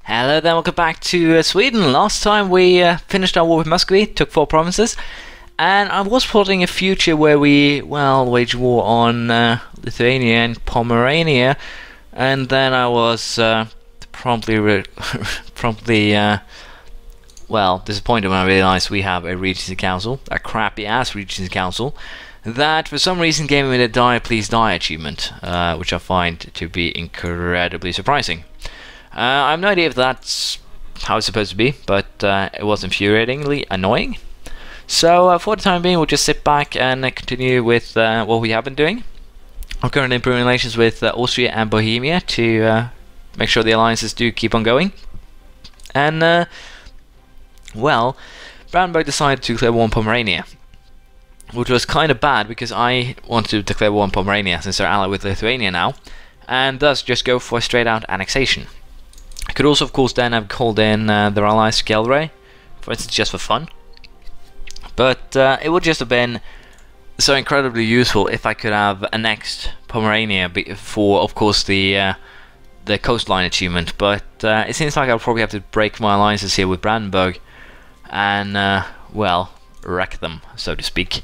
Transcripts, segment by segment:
Hello there, welcome back to Sweden. Last time we finished our war with Muscovy, took 4 provinces, and I was plotting a future where we, well, wage war on Lithuania and Pomerania, and then I was promptly disappointed when I realised we have a Regency Council, a crappy-ass Regency Council, that for some reason gave me the Die Please Die achievement, which I find to be incredibly surprising. I have no idea if that's how it's supposed to be, but it was infuriatingly annoying. So for the time being, we'll just sit back and continue with what we have been doing. I'm currently improving relations with Austria and Bohemia to make sure the alliances do keep on going. And, well, Brandenburg decided to declare war on Pomerania, which was kind of bad because I wanted to declare war on Pomerania since they're allied with Lithuania now, and thus just go for a straight out annexation. I could also, of course, then have called in their allies Gelre, for instance, just for fun. But it would just have been so incredibly useful if I could have annexed Pomerania for, of course, the coastline achievement. But it seems like I'll probably have to break my alliances here with Brandenburg and, well, wreck them, so to speak.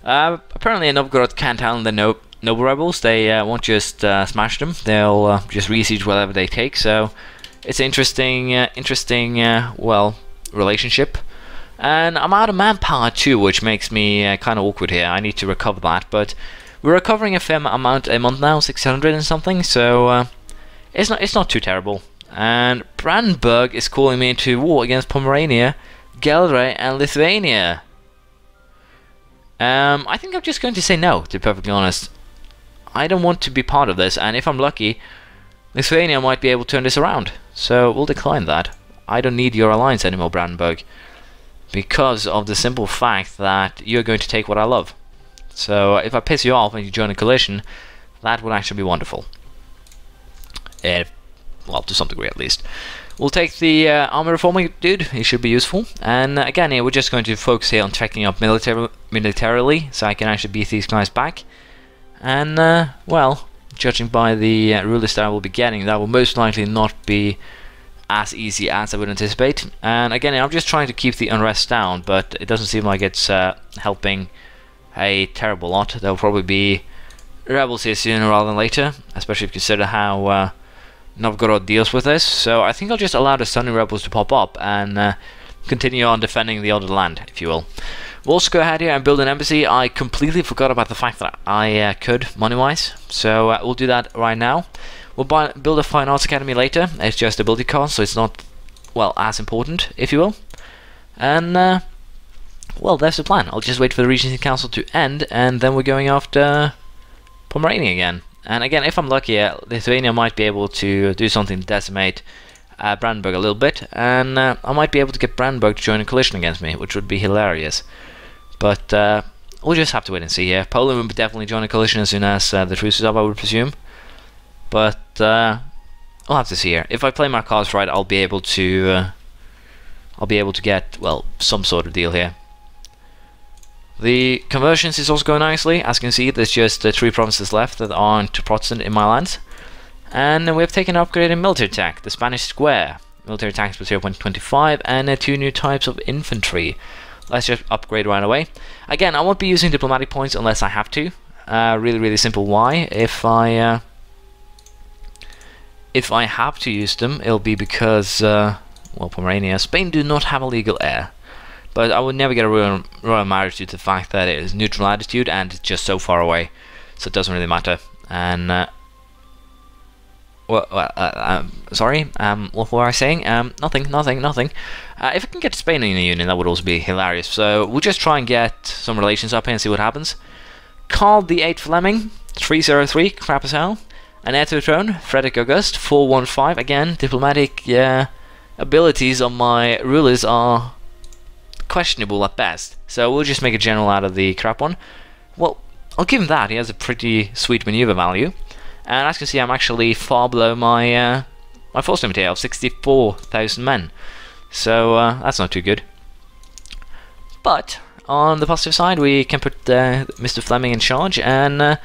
Apparently, in Novgorod can't handle the noble rebels. They won't just smash them. They'll just re-siege whatever they take. So it's an interesting, well, relationship. And I'm out of manpower too, which makes me kind of awkward here. I need to recover that, but we're recovering a fair amount a month now, 600 and something. So it's not too terrible. And Brandenburg is calling me into war against Pomerania, Gelre, and Lithuania. I think I'm just going to say no, to be perfectly honest. I don't want to be part of this, and if I'm lucky, Lithuania might be able to turn this around. So we'll decline that. I don't need your alliance anymore, Brandenburg, because of the simple fact that you're going to take what I love. So if I piss you off and you join a coalition, that would actually be wonderful. Well, to some degree at least. We'll take the army reforming dude, he should be useful. And again, here we're just going to focus here on checking up militarily, so I can actually beat these guys back. And, well, judging by the rulers that I will be getting, that will most likely not be as easy as I would anticipate. And again, I'm just trying to keep the unrest down, but it doesn't seem like it's helping a terrible lot. There'll probably be rebels here sooner rather than later, especially if you consider how Novgorod deals with this. So I think I'll just allow the Sunny rebels to pop up and continue on defending the other land, if you will. We'll also go ahead here and build an embassy. I completely forgot about the fact that I could, money-wise, so we'll do that right now. We'll build a fine arts academy later. It's just ability cost, so it's not, well, as important, if you will. And, well, there's the plan. I'll just wait for the Regency Council to end, and then we're going after Pomerania again. And again, if I'm lucky, Lithuania might be able to do something to decimate Brandenburg a little bit, and I might be able to get Brandenburg to join a coalition against me, which would be hilarious. But we'll just have to wait and see here. Poland will definitely join a coalition as soon as the truce is up, I would presume. But I'll have to see here. If I play my cards right, I'll be able to get, well, some sort of deal here. The conversions is also going nicely. As you can see, there's just 3 provinces left that aren't Protestant in my lands. And we have taken an upgrade in military attack, the Spanish Square. Military attacks with 0.25 and 2 new types of infantry. Let's just upgrade right away. Again, I won't be using diplomatic points unless I have to. Really simple why. If I have to use them, it'll be because, well, Pomerania, Spain do not have a legal heir. But I would never get a royal marriage due to the fact that it is neutral attitude and it's just so far away, so it doesn't really matter. And sorry, what were I saying? Nothing. If I can get Spain in the Union, that would also be hilarious. So we'll just try and get some relations up here and see what happens. Carl the 8th Fleming, 303, crap as hell. An heir to the throne, Frederick August, 415. Again, diplomatic abilities of my rulers are questionable at best. So we'll just make a general out of the crap one. Well, I'll give him that. He has a pretty sweet maneuver value. And as you can see, I'm actually far below my my force limit here of 64,000 men. So that's not too good. But on the positive side, we can put Mr. Fleming in charge, and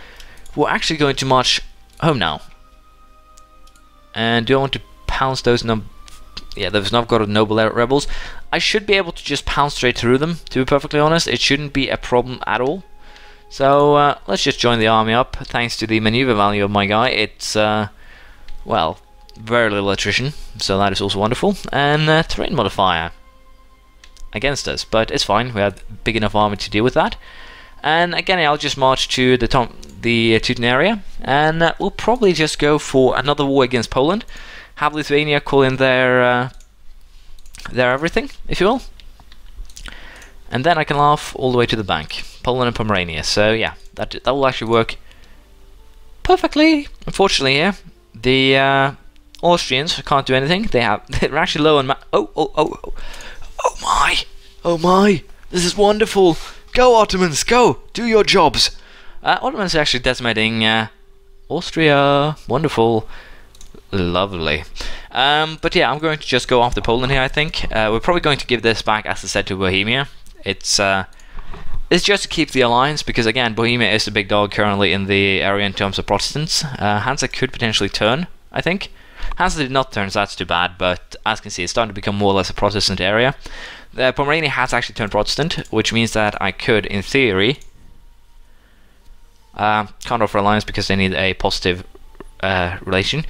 we're actually going to march home now. And do I want to pounce those yeah, those Novgorod noble rebels. I should be able to just pound straight through them, to be perfectly honest. It shouldn't be a problem at all. So let's just join the army up. Thanks to the maneuver value of my guy, it's well, very little attrition, so that is also wonderful. And terrain modifier against us, but it's fine. We have big enough army to deal with that. And again, I'll just march to the Teuton area, and we'll probably just go for another war against Poland. Have Lithuania call in their everything, if you will, and then I can laugh all the way to the bank. Poland and Pomerania. So yeah, that will actually work perfectly. Unfortunately, here the Austrians can't do anything. They're actually low on oh my! This is wonderful. Go Ottomans, go! Do your jobs. Ottomans are actually decimating Austria. Wonderful. Lovely. But yeah, I'm going to just go after Poland here, I think. We're probably going to give this back, as I said, to Bohemia. It's just to keep the alliance, because again, Bohemia is the big dog currently in the area in terms of Protestants. Hansa could potentially turn, I think. Hansa did not turn, so that's too bad, but as you can see, it's starting to become more or less a Protestant area. Pomerania has actually turned Protestant, which means that I could, in theory, can't offer alliance because they need a positive relation.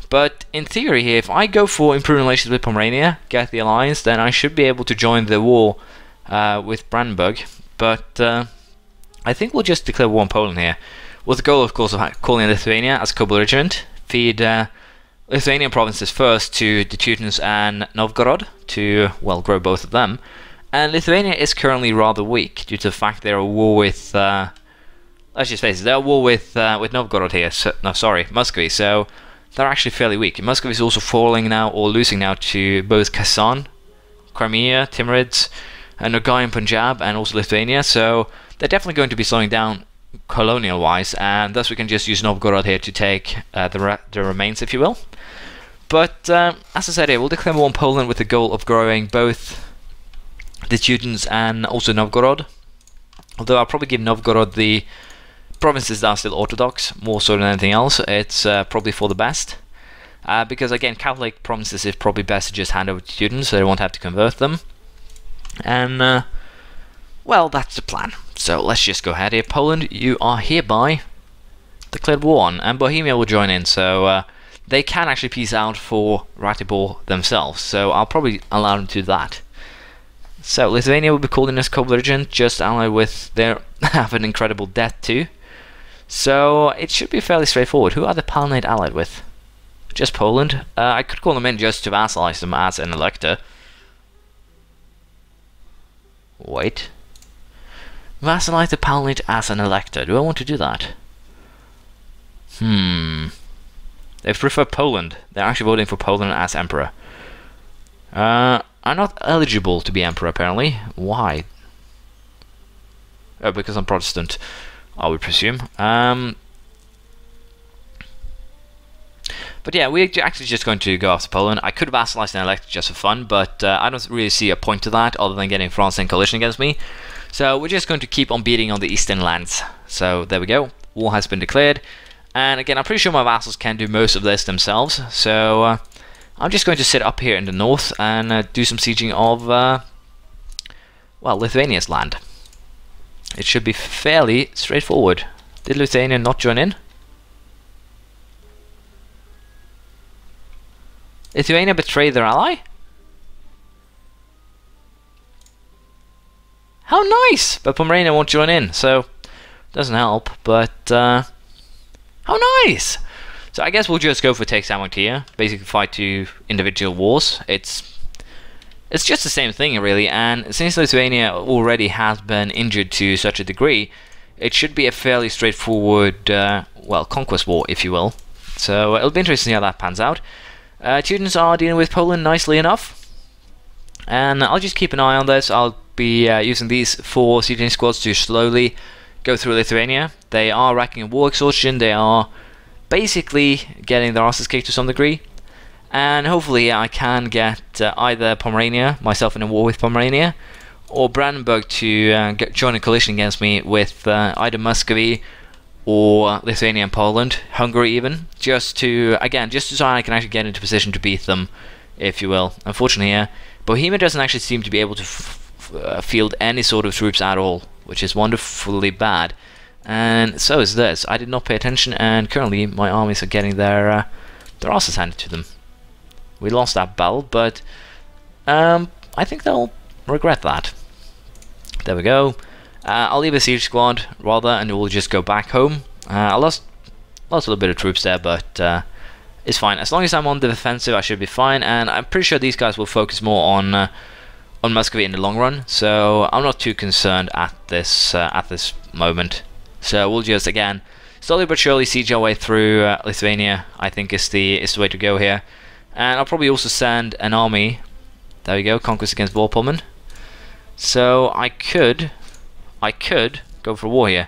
But in theory here, if I go for improved relations with Pomerania, get the alliance, then I should be able to join the war with Brandenburg. But I think we'll just declare war on Poland here, with the goal, of course, of calling Lithuania as a co-belligerent, feed Lithuanian provinces first to the Teutons and Novgorod to, well, grow both of them. And Lithuania is currently rather weak due to the fact they're at war with, let's just face it, they're at war with Novgorod here. So, no, sorry, Muscovy. So they're actually fairly weak. Muscovy is also falling now, or losing now, to both Kazan, Crimea, Timurids, and Nogai and Punjab, and also Lithuania. So they're definitely going to be slowing down colonial-wise, and thus we can just use Novgorod here to take the remains, if you will. But as I said here, we'll declare war on Poland with the goal of growing both the Teutons and also Novgorod. Although I'll probably give Novgorod the provinces that are still Orthodox, more so than anything else. It's probably for the best. Because again, Catholic provinces is probably best to just hand over to Teutons, so they won't have to convert them. And well, that's the plan. So let's just go ahead here. Poland, you are hereby declared war on, and Bohemia will join in, so they can actually peace out for Ratibor themselves, so I'll probably allow them to do that. So Lithuania will be called in as co-belligerent, just allied with their have an incredible debt too. So it should be fairly straightforward. Who are the Palatinate allied with? Just Poland. I could call them in just to vassalize them as an elector. Wait. Vassalize the Palatinate as an elector. Do I want to do that? They prefer Poland. They're actually voting for Poland as emperor. I'm not eligible to be emperor, apparently. Why? Oh, because I'm Protestant, I would presume. But yeah, we're actually just going to go after Poland. I could vassalize an elector just for fun, but I don't really see a point to that other than getting France in coalition against me. So we're just going to keep on beating on the eastern lands. So there we go. War has been declared. And again, I'm pretty sure my vassals can do most of this themselves. So I'm just going to sit up here in the north and do some sieging of, well, Lithuania's land. It should be fairly straightforward. Did Lithuania not join in? Lithuania betrayed their ally? How nice! But Pomerania won't join in, so doesn't help, but how nice! So I guess we'll just go for take Samothrace, basically fight two individual wars. It's just the same thing really, and since Lithuania already has been injured to such a degree, it should be a fairly straightforward, well, conquest war, if you will. So it'll be interesting to see how that pans out. Teutons are dealing with Poland nicely enough, and I'll just keep an eye on this. I'll be using these 4 sieging squads to slowly go through Lithuania. They are racking war exhaustion. They are basically getting their asses kicked to some degree, and hopefully I can get either Pomerania, myself in a war with Pomerania, or Brandenburg to join a coalition against me with either Muscovy or Lithuania and Poland, Hungary even, just to, again, just so I can actually get into position to beat them if you will. Unfortunately here, Bohemia doesn't actually seem to be able to field any sort of troops at all, which is wonderfully bad. And so is this. I did not pay attention, and currently my armies are getting their asses handed to them. We lost that battle, but I think they'll regret that. There we go. I'll leave a siege squad rather, and we'll just go back home. I lost a little bit of troops there, but it's fine. As long as I'm on the defensive, I should be fine. And I'm pretty sure these guys will focus more on Muscovy in the long run. So I'm not too concerned at this moment. So we'll just again slowly but surely siege our way through Lithuania. I think is the way to go here. And I'll probably also send an army. There we go, conquest against Vorpommern. So I could go for war here.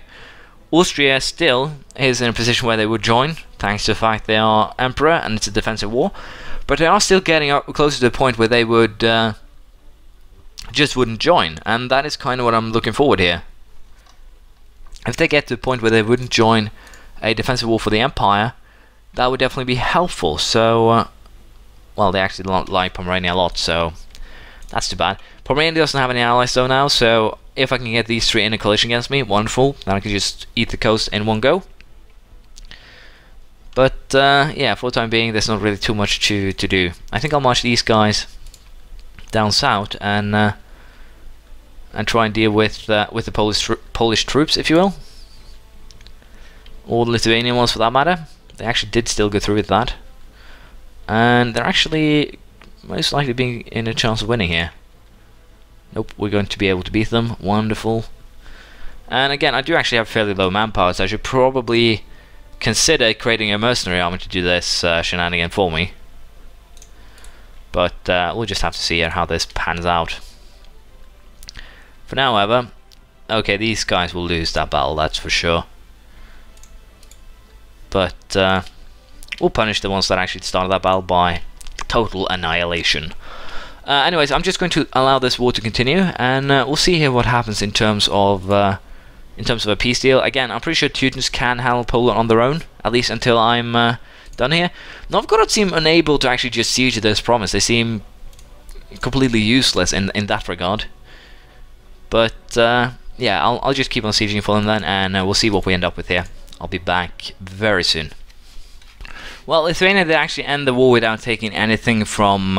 Austria still is in a position where they would join, thanks to the fact they are emperor and it's a defensive war. But they are still getting up closer to the point where they would just wouldn't join, and that is kind of what I'm looking forward here. If they get to the point where they wouldn't join a defensive war for the empire, that would definitely be helpful. So, well, they actually like Pomerania a lot, so that's too bad. Pomerania doesn't have any allies though now, so if I can get these three in a coalition against me, wonderful. Then I can just eat the coast in one go. But yeah, for the time being, there's not really too much to do. I think I'll march these guys down south and try and deal with the Polish troops, if you will, or the Lithuanian ones for that matter. They actually did still go through with that, and they're actually most likely being in a chance of winning here. Nope, we're going to be able to beat them. Wonderful. And again, I do actually have fairly low manpower, so I should probably consider creating a mercenary army to do this shenanigan for me. But we'll just have to see how this pans out. For now, however, okay, these guys will lose that battle, that's for sure. But we'll punish the ones that actually started that battle by total annihilation. Anyways, I'm just going to allow this war to continue, and we'll see here what happens in terms of a peace deal. Again, I'm pretty sure Teutons can handle Poland on their own, at least until I'm done here. Novgorod seem unable to actually just siege this province. They seem completely useless in that regard. But yeah, I'll just keep on sieging for them then, and we'll see what we end up with here. I'll be back very soon. Well, Lithuania did actually end the war without taking anything from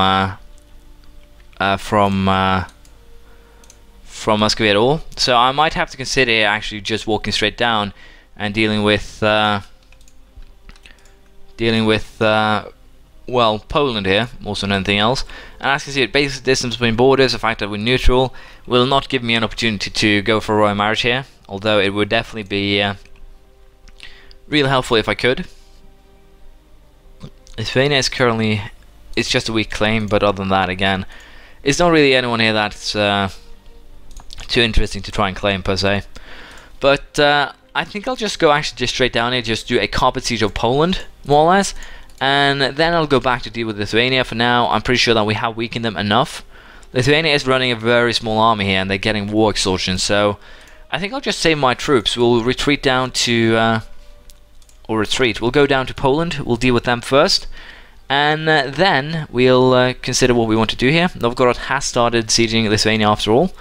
Muscovy at all, so I might have to consider actually just walking straight down and dealing with well, Poland here more so than anything else. And as you can see, at basic distance between borders, the fact that we're neutral will not give me an opportunity to go for a royal marriage here, although it would definitely be really helpful if I could. Lithuania is currently, it's just a weak claim, but other than that, again, it's not really anyone here that's too interesting to try and claim per se. But I think I'll just go actually just straight down here, just do a carpet siege of Poland, more or less, and then I'll go back to deal with Lithuania. For now, I'm pretty sure that we have weakened them enough. Lithuania is running a very small army here, and they're getting war exhaustion, so I think I'll just save my troops. We'll retreat down to, we'll go down to Poland, we'll deal with them first, and then we'll consider what we want to do here. Novgorod has started sieging Lithuania after all.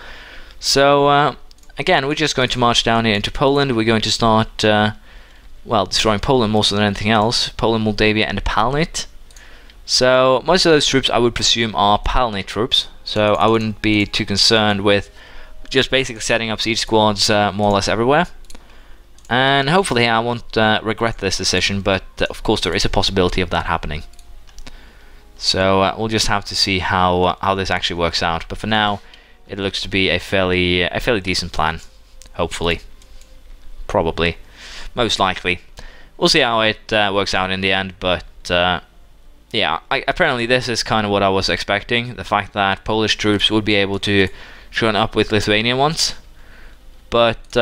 So, again, we're just going to march down here into Poland. We're going to start, well, destroying Poland more so than anything else. Poland, Moldavia, and Palnate. So, most of those troops I would presume are Palnate troops. So, I wouldn't be too concerned with just basically setting up siege squads more or less everywhere. And hopefully I won't regret this decision, but of course there is a possibility of that happening. So we'll just have to see how this actually works out. But for now, it looks to be a fairly decent plan. Hopefully, probably, most likely. We'll see how it works out in the end. But yeah, apparently this is kind of what I was expecting. The fact that Polish troops would be able to join up with Lithuanian ones. But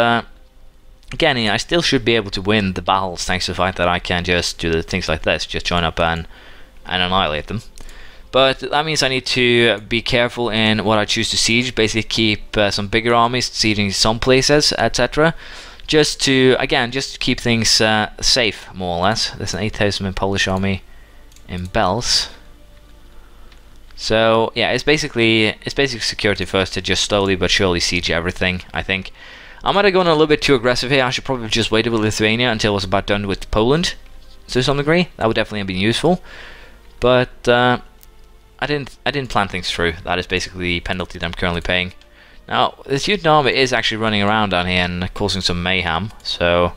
again, I still should be able to win the battles thanks to the fact that I can just do the things like this, just join up and annihilate them. But that means I need to be careful in what I choose to siege, basically keep some bigger armies sieging some places, etc. Just to, again, just to keep things safe, more or less. There's an 8,000 Polish army in Bels. So yeah, it's basically security first to just slowly but surely siege everything. I think I might have gone a little bit too aggressive here. I should probably just waited with Lithuania until I was about done with Poland. To some degree, that would definitely have been useful. But I didn't plan things through. That is basically the penalty that I'm currently paying. Now, the student army is actually running around down here and causing some mayhem, so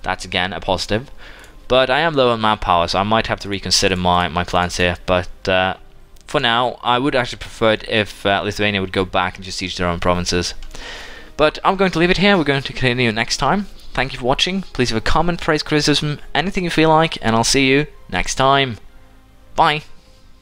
that's again a positive. But I am low on manpower, so I might have to reconsider my plans here. But for now, I would actually prefer it if Lithuania would go back and just siege their own provinces. But I'm going to leave it here. We're going to continue next time. Thank you for watching. Please leave a comment, praise, criticism, anything you feel like, and I'll see you next time. Bye.